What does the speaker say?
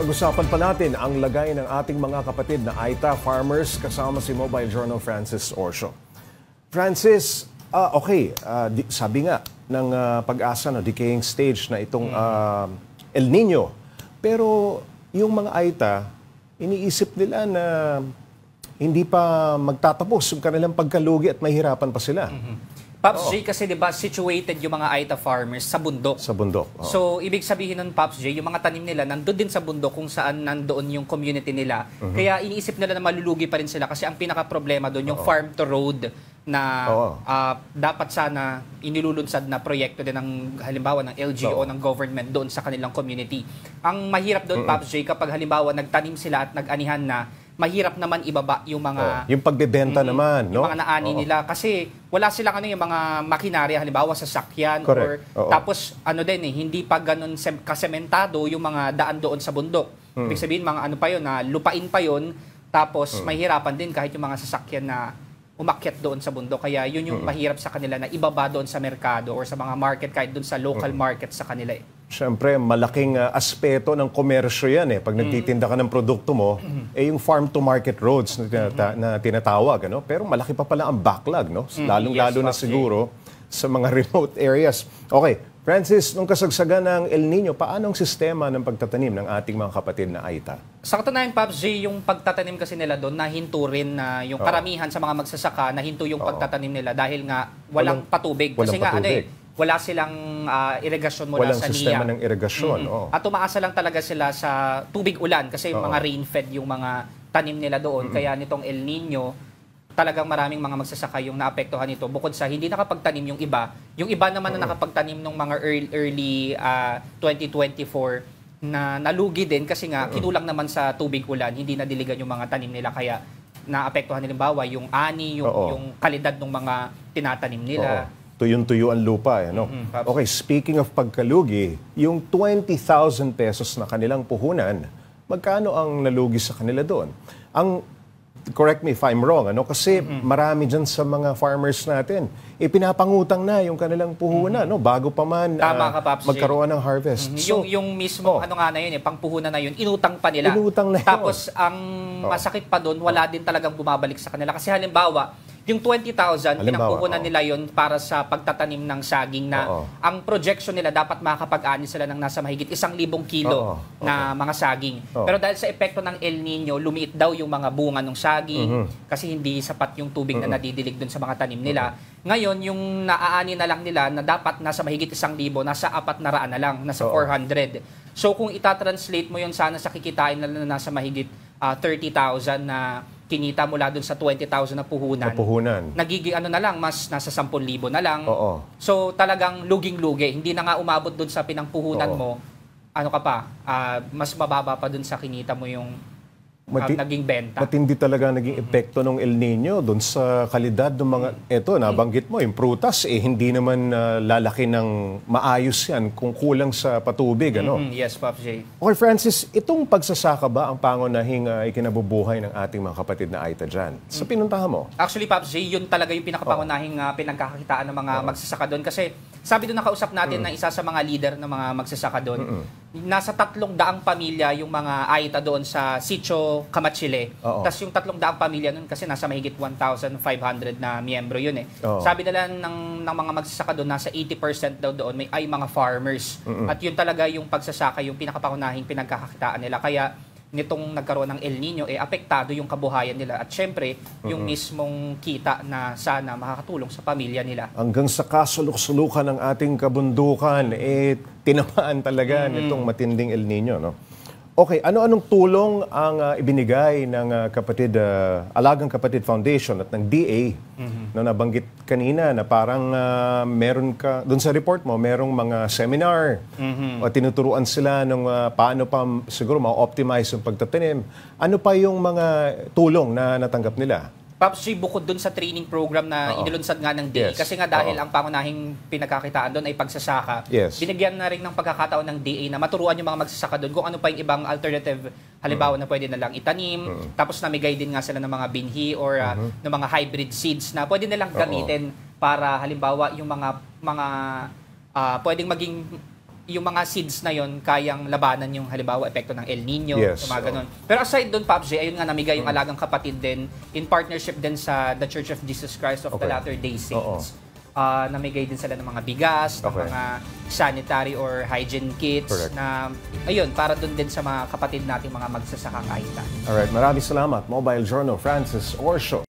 Pag-usapan pa natin ang lagay ng ating mga kapatid na Aita farmers kasama si Mobile Journal Francis Orcio. Francis, sabi nga ng pag-asa na decaying stage na itong El Nino. Pero yung mga Aita, iniisip nila na hindi pa magtatapos yung kanilang pagkalugi at mahirapan pa sila. Pops J, kasi diba situated yung mga Aita farmers sa bundok. Sa bundok. So, ibig sabihin nun, Pops J, yung mga tanim nila nandun din sa bundok kung saan nandoon yung community nila. Kaya iniisip nila na malulugi pa rin sila kasi ang pinaka-problema doon, yung farm to road na dapat sana inilulunsad na proyekto din ng halimbawa ng LGO ng government doon sa kanilang community. Ang mahirap doon, Pops J, kapag halimbawa nagtanim sila at nag-anihan na, mahirap naman ibaba yung mga yung pagbebenta naman, no? Yung mga naani nila kasi wala silang yung mga makinarya halimbawa sasakyan tapos hindi pa ganun kasementado yung mga daan doon sa bundok. Ibig sabihin mga lupain pa yon, tapos mahirapan din kahit yung mga sasakyan na umakyat doon sa bundok. Kaya yun yung mahirap sa kanila na ibaba doon sa merkado or sa mga market kahit doon sa local market sa kanila. Siyempre, malaking aspeto ng komersyo yan. Pag nagtitinda ka ng produkto mo, yung farm-to-market roads na tinatawag. Pero malaki pa pala ang backlog, no? Lalong-lalo na siguro sa mga remote areas. Okay, Francis, nung kasagsagan ng El Nino, paano ang sistema ng pagtatanim ng ating mga kapatid na Aita? Sa katunayan, Pops J, yung pagtatanim kasi nila doon, nahinto rin na yung karamihan sa mga magsasaka, nahinto yung pagtatanim nila dahil nga walang patubig. Kasi nga wala silang irigasyon mula sa NIA. Walang sistema ng irigasyon. At umaasa lang talaga sila sa tubig ulan kasi mga rain-fed yung mga tanim nila doon. Kaya nitong El Nino, talagang maraming mga magsasaka yung naapektuhan nito. Bukod sa hindi nakapagtanim yung iba naman na nakapagtanim ng mga early 2024 na nalugi din kasi nga kinulang naman sa tubig ulan, hindi nadiligan yung mga tanim nila kaya naapektuhan nila yung ani, yung kalidad ng mga tinatanim nila. Tuyong-tuyo ang lupa. Okay, speaking of pagkalugi, yung 20,000 pesos na kanilang puhunan, magkano ang nalugi sa kanila doon? Correct me if I'm wrong, kasi marami dyan sa mga farmers natin, pinapangutang na yung kanilang puhunan, bago pa man magkaroon ng harvest. So, yung mismo pangpuhunan na yun, inutang pa nila. Inutang na yun. Tapos, ang masakit pa doon, wala din talagang bumabalik sa kanila. Kasi halimbawa, yung 20,000, pinangpuhunan nila yon para sa pagtatanim ng saging na ang projection nila dapat makakapag-ani sila ng nasa mahigit 1,000 kilo na mga saging. Pero dahil sa epekto ng El Nino, lumiit daw yung mga bunga ng saging kasi hindi sapat yung tubig na nadidilig dun sa mga tanim nila. Ngayon, yung naaani na lang nila na dapat nasa mahigit 1,000, nasa 400 na lang, nasa 400. So kung itatranslate mo yun sana sa kikitain na nasa mahigit 30,000 na kinita mula dun sa 20,000 na puhunan. Nagiging na lang, mas nasa 10,000 na lang. So talagang luging-lugi. Hindi na nga umabot dun sa pinangpuhunan mo. Mas mababa pa dun sa kinita mo yung naging benta. Matindi talaga naging epekto ng El Nino doon sa kalidad ng mga nabanggit mo, yung prutas, hindi naman lalaki ng maayos yan kung kulang sa patubig. Yes, Pops J. Okay, Francis, itong pagsasaka ba ang pangunahing ikinabubuhay ng ating mga kapatid na Aita dyan? Sa pinuntahan mo? Actually, Pops J, yun talaga yung pinakapangunahing pinagkakakitaan ng mga magsasaka doon. Kasi sabi doon nakausap natin na isa sa mga leader ng mga magsasaka doon, nasa 300 pamilya yung mga Aita doon sa Sitio Kamachile. Tapos yung 300 pamilya nun kasi nasa mahigit 1,500 na miyembro yun . Sabi nila ng mga magsasaka doon, nasa 80% daw doon ay mga farmers. At yun talaga yung pagsasaka, yung pinakapangunahing pinagkakakitaan nila. Kaya nitong nagkaroon ng El Nino, apektado yung kabuhayan nila. At syempre, yung mismong kita na sana makakatulong sa pamilya nila. Hanggang sa kasulok-sulukan ng ating kabundukan, tinamaan talaga nitong matinding El Nino, Okay, ano-anong tulong ang ibinigay ng Alagang Kapatid Foundation at ng DA na nabanggit kanina na parang meron ka, doon sa report mo, merong mga seminar o tinuturuan sila ng paano pa siguro ma-optimize yung pagtatanim. Ano pa yung mga tulong na natanggap nila? Pops G, bukod dun sa training program na inilunsad nga ng DA, kasi nga dahil ang pangunahing pinagkakitaan doon ay pagsasaka, binigyan na rin ng pagkakataon ng DA na maturuan yung mga magsasaka doon kung ano pa yung ibang alternative, halimbawa na pwede na lang itanim, tapos namigay din nga sila ng mga binhi or ng mga hybrid seeds na pwede nilang gamitin para halimbawa yung mga pwedeng maging yung mga seeds na yon kayang labanan yung halimbawa epekto ng El Nino, Yes, mga ganun. Pero aside doon, Pops J, ayun nga namigay yung Alagang Kapatid din in partnership din sa The Church of Jesus Christ of the Latter-day Saints. Namigay din sila ng mga bigas, ng mga sanitary or hygiene kits na ayun, para doon din sa mga kapatid nating mga magsasakang kainta. Alright, maraming salamat. Mobile Journal, Francis Orsio.